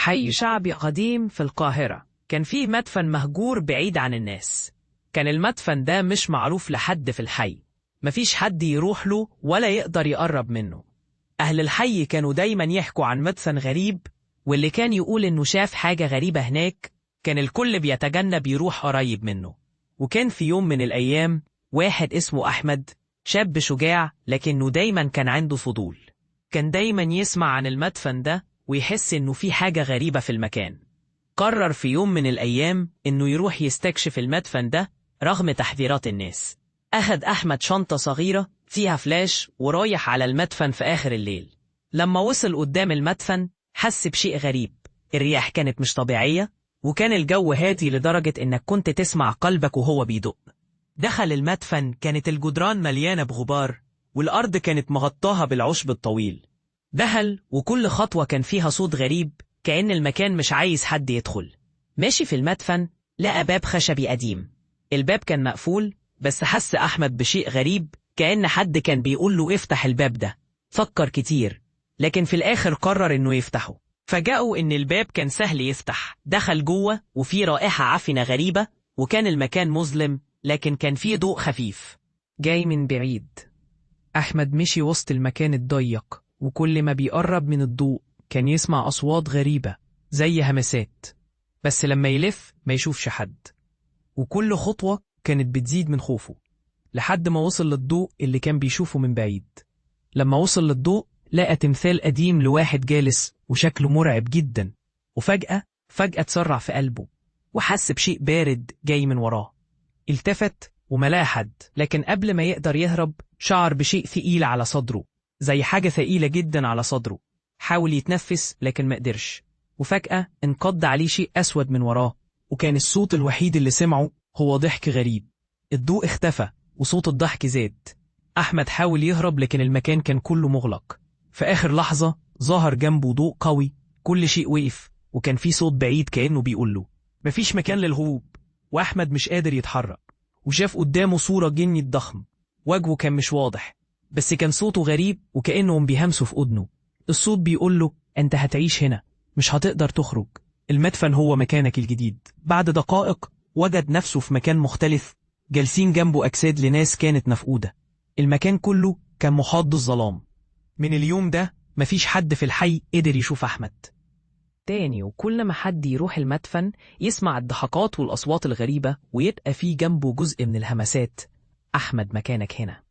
حي شعبي قديم في القاهرة كان فيه مدفن مهجور بعيد عن الناس. كان المدفن ده مش معروف لحد في الحي، مفيش حد يروح له ولا يقدر يقرب منه. أهل الحي كانوا دايما يحكوا عن مدفن غريب، واللي كان يقول إنه شاف حاجة غريبة هناك كان الكل بيتجنب يروح قريب منه. وكان في يوم من الأيام واحد اسمه أحمد، شاب شجاع لكنه دايما كان عنده فضول. كان دايما يسمع عن المدفن ده ويحس إنه في حاجة غريبة في المكان. قرر في يوم من الأيام إنه يروح يستكشف المدفن ده رغم تحذيرات الناس. أخد أحمد شنطة صغيرة فيها فلاش ورايح على المدفن في آخر الليل. لما وصل قدام المدفن حس بشيء غريب، الرياح كانت مش طبيعية، وكان الجو هادي لدرجة إنك كنت تسمع قلبك وهو بيدق. دخل المدفن، كانت الجدران مليانة بغبار والأرض كانت مغطاها بالعشب الطويل. دخل وكل خطوة كان فيها صوت غريب، كأن المكان مش عايز حد يدخل. ماشي في المدفن لقى باب خشبي قديم، الباب كان مقفول، بس حس أحمد بشيء غريب، كأن حد كان بيقول له افتح الباب ده. فكر كتير لكن في الآخر قرر إنه يفتحه. فجأوا إن الباب كان سهل يفتح. دخل جوه وفي رائحة عفنة غريبة، وكان المكان مظلم لكن كان فيه ضوء خفيف جاي من بعيد. أحمد مشي وسط المكان الضيق، وكل ما بيقرب من الضوء كان يسمع أصوات غريبة زي همسات، بس لما يلف ما يشوفش حد. وكل خطوة كانت بتزيد من خوفه لحد ما وصل للضوء اللي كان بيشوفه من بعيد. لما وصل للضوء لقى تمثال قديم لواحد جالس وشكله مرعب جدا، وفجأة اتسرع في قلبه وحس بشيء بارد جاي من وراه. التفت وما لقى حد، لكن قبل ما يقدر يهرب شعر بشيء ثقيل على صدره، زي حاجة ثقيلة جدا على صدره. حاول يتنفس لكن ما قدرش، وفجأة انقض عليه شيء أسود من وراه، وكان الصوت الوحيد اللي سمعه هو ضحك غريب. الضوء اختفى وصوت الضحك زاد. أحمد حاول يهرب لكن المكان كان كله مغلق. في آخر لحظة ظهر جنبه ضوء قوي، كل شيء وقف، وكان في صوت بعيد كأنه بيقول له مفيش مكان للهروب. وأحمد مش قادر يتحرك، وشاف قدامه صورة جني ضخم، وجهه كان مش واضح، بس كان صوته غريب وكأنهم بيهمسوا في أذنه. الصوت بيقول له أنت هتعيش هنا، مش هتقدر تخرج، المدفن هو مكانك الجديد. بعد دقائق وجد نفسه في مكان مختلف، جالسين جنبه أجساد لناس كانت مفقودة. المكان كله كان محاط بالظلام. من اليوم ده مفيش حد في الحي قدر يشوف أحمد تاني، وكل ما حد يروح المدفن يسمع الضحكات والأصوات الغريبة ويبقى فيه جنبه جزء من الهمسات: أحمد مكانك هنا.